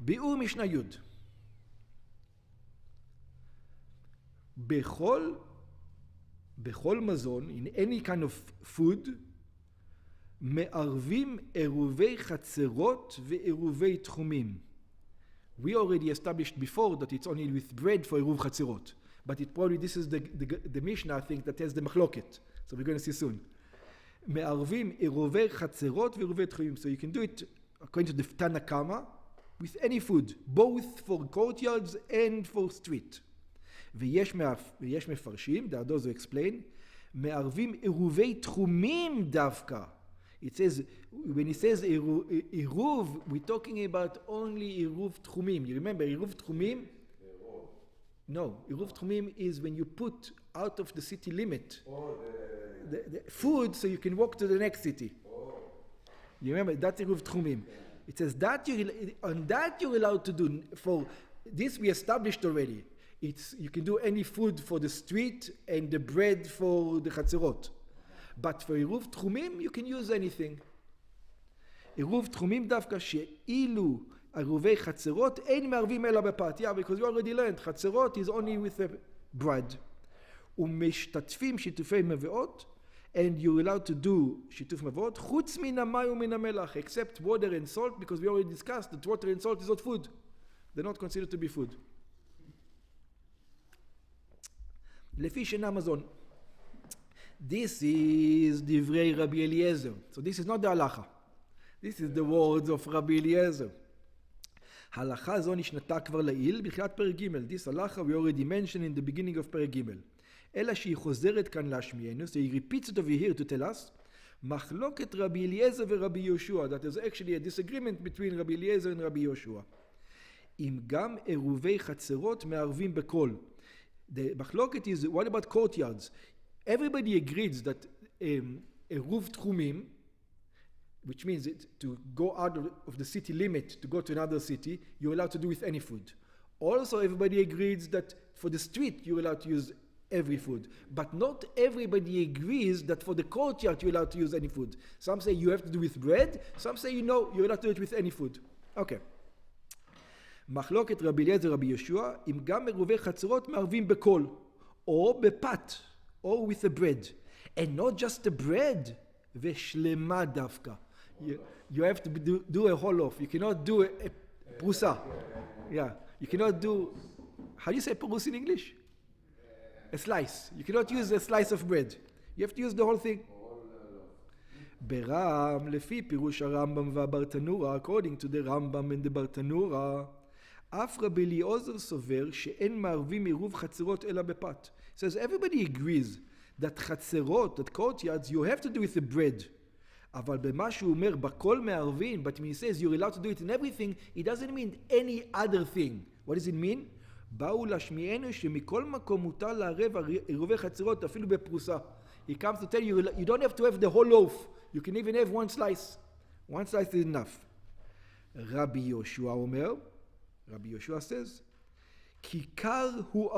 ביאור משנה י' בכל מזון, in any kind of food, מערבים עירובי חצרות ועירובי תחומים. We already established before that it's only with bread for עירוב חצרות. But it probably, this is the Mishnah, I think, that has the מחלוקת. So we're going to see soon. מערבים עירובי חצרות ועירובי תחומים. So you can do it, according to the Tana Kama, with any food, both for courtyards and for street. ויש מפרשים, the others will explain, מערבים עירובי תחומים דווקא. It says, when it says Eruv, we're talking about only Eruv Tchumim. You remember Eruv Tchumim? No, Eruv Tchumim is when you put out of the city limit the food so you can walk to the next city. You remember, that's Eruv Tchumim. It says that on that you're allowed to do. For this we established already. You can do any food for the street and the bread for the chatzerot. But for Eruv Tchumim, you can use anything. Eruv Tchumim דווקא שאילו עירובי חצרות אין מערבים אלא בפת. Yeah, because you already learned, חצרות is only with the bread. ומשתתפים שיתופי מבואות, and you're allowed to do שיתוף מבואות, חוץ מן המים ומן המלח, except water and salt, because we already discussed that water and salt is not food. They're not considered to be food. לפי שינה מזון. This is דברי רבי אליעזר. So this is not the halacha. This is the words of רבי אליעזר. הלכה זו נשנתה כבר לעיל בתחילת פרק ג'. This halacha we already mentioned in the beginning of פרק ג'. אלא שהיא חוזרת כאן להשמיענו. So he repeats it over here to tell us. מחלוקת רבי אליעזר ורבי יהושע. That is actually a disagreement between רבי אליעזר and רבי יהושע. אם גם עירובי חצרות מערבים בכל. The מחלוקת is, what about courtyards? Everybody agrees that Eruv Tchumim, which means to go out of the city limit to go to another city, you're allowed to do with any food. Also, everybody agrees that for the street, you're allowed to use every food. But not everybody agrees that for the courtyard, you're allowed to use any food. Some say you have to do with bread. Some say you're allowed to do it with any food. Okay. מחלוקת רבי אליעזר רבי יהושע, אם גם עירובי חצרות מערבים בכל, או בפת, or with the bread. And not just the bread, ושלמה דווקא. You have to do a whole loaf. You cannot do a פרוסה. Yeah. You cannot do, how do you say פרוס in English? A slice. You cannot use a slice of bread. You have to use the whole thing. ברם, לפי פירוש הרמב"ם והברטנורה, according to the Rambam and the ברטנורה, אף רבי אליעזר סובר שאין מערבים עירוב חצרות אלא בפת. Says everybody agrees that חצרות, that courtyards, you have to do with the bread. אבל במה שהוא אומר בכל מערבים, but when he says you're allowed to do it in everything, it doesn't mean any other thing. What does it mean? באו להשמיענו שמכל מקום מותר לערב עירובי חצרות אפילו בפרוסה. He comes to tell you, you don't have to have the whole loaf. You can even have one slice. One slice is enough. רבי יהושע אומר, Rabbi Yeshua says, Kikar hu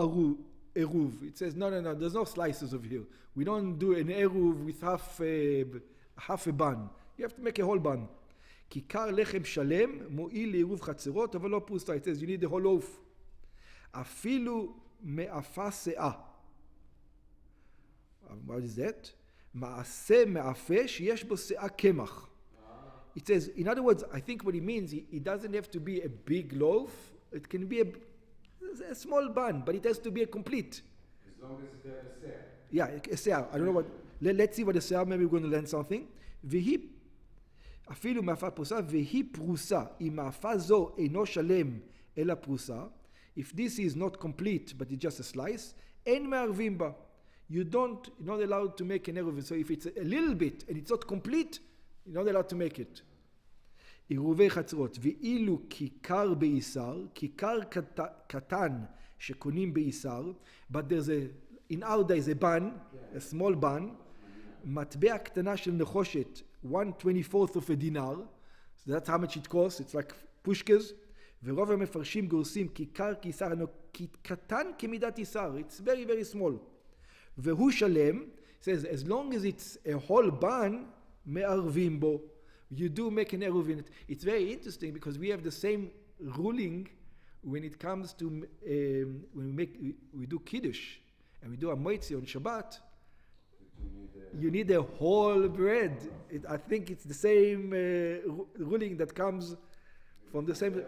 eruv. It says, no, there's no slices over here. We don't do an eruv with half a bun. You have to make a whole bun. Kikar lechem shalem, mo'il eruv chatzerot, אבל לא פרוסה. It says, you need the whole loaf. אפילו מאפה שאה. What is that? מעשה מאפה שיש בו שאה קמח. It says, in other words, I think what he means, it doesn't have to be a big loaf. It can be a small bun, but it has to be a complete. As long as it has a seah. Yeah, a seah. I don't know what. Let's see what a seah. Maybe we're going to learn something. והיא, אפילו מאפה פרוסה, והיא פרוסה. אם מאפה זו אינו שלם אלא פרוסה, if this is not complete, but it's just a slice, אין מערבים בה. You're not allowed to make an eruv. So if it's a little bit and it's not complete, you're not allowed to make it. עירובי חצרות, ואילו כיכר באיסר, כיכר קטן שקונים באיסר, but in our days a bun, a small bun, מטבע קטנה של נחושת, 1/24 of a dinar, so that's how much it costs, it's like pushkas, ורוב המפרשים גורסים כיכר כאיסר, קטן כמידת איסר, it's very very small. והוא שלם, says as long as it's a whole bun, מערבים בו. You do make an eruv in it. It's very interesting because we have the same ruling when it comes to when we do kiddush and we do a moitzi on Shabbat. You need a whole bread. I think it's the same ruling that comes from the same.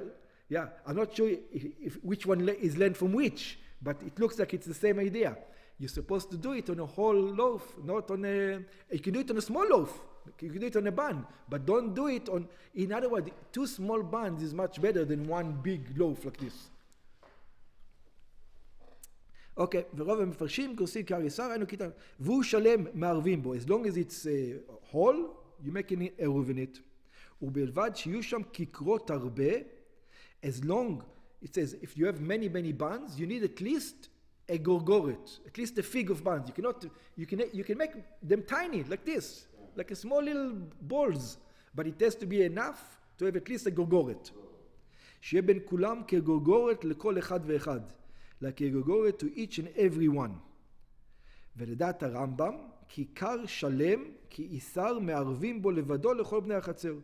Yeah, I'm not sure if which one is learned from which, but it looks like it's the same idea. You're supposed to do it on a whole loaf, not on a. You can do it on a small loaf. You can do it on a bun, but don't do it on. In other words, 2 small buns is much better than 1 big loaf like this. אוקיי, ורוב המפרשים כוסים כהריסה, ראינו כיתה, והוא שלם מערבים בו, as long as it's whole, you make an eruv in it, ובלבד שיהיו שם כיכרות הרבה, as long, it says, if you have many buns, you need at least a gorgoret, at least a fig of buns. You can make them tiny, like this, like a small little balls, but it has to be enough to have at least a gorgoret. שיהיה בין כולם כגורגורת לכל אחד ואחד. like a gorgoret to each and every one. ולדעת הרמב"ם, כיכר שלם, כי איסר מערבים בו לבדו לכל בני החצר.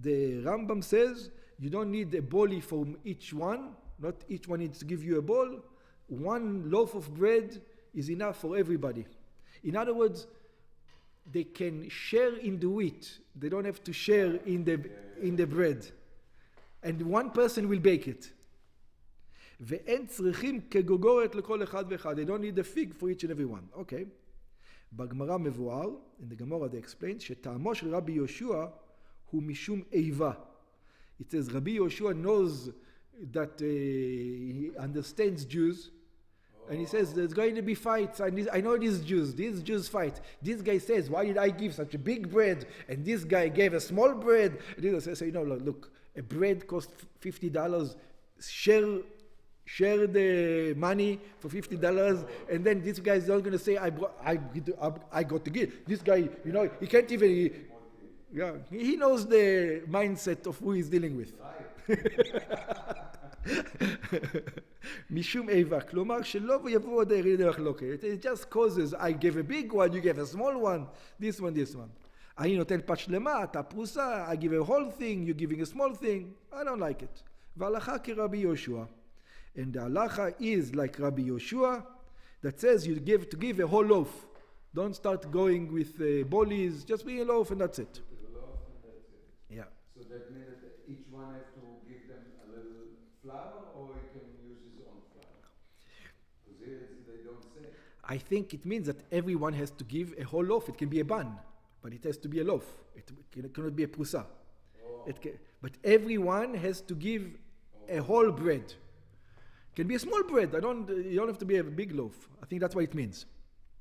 The Rambam says, you don't need a bowl from each one, not each one needs to give you a bowl. 1 loaf of bread is enough for everybody. In other words, they can share in the wheat. They don't have to share in the bread. And 1 person will bake it. ואין צריכים כגוגורת לכל אחד ואחד. They don't need a fig for each and every one. Okay. בגמרא מבואר, in the Gemara they explain, שטעמו של רבי יהושע הוא משום איבה. It says, Rabbi Yoshua knows that he understands Jews, and he says, there's going to be fights. I know these Jews fight. This guy says, why did I give such a big bread? And this guy gave a small bread. And he says, look, a bread costs $50. Share the money for $50, and then this guy is not going to say, I got to give. This guy, he can't even. He knows the mindset of who he's dealing with. משום איבה, כלומר שלא יבואו עוד ירידי מחלוקת. It just causes, I gave a big one, you gave a small one, this one. אני נותן פת שלמה, אתה פרוסה, I give a whole thing, you giving a small thing. I don't like it. והלכה כרבי יהושע. And the halacha is like Rabbi Yoshua that says you to give a whole loaf. Don't start going with bolies, just bring a loaf and that's it. Yeah. So that means that each one has to give them a little flour, or he can use his own flour? Because here they don't say. I think it means that everyone has to give a whole loaf. It can be a bun, but it has to be a loaf. It cannot be a prusa. But everyone has to give a whole bread. It can be a small bread. You don't have to be a big loaf. I think that's what it means.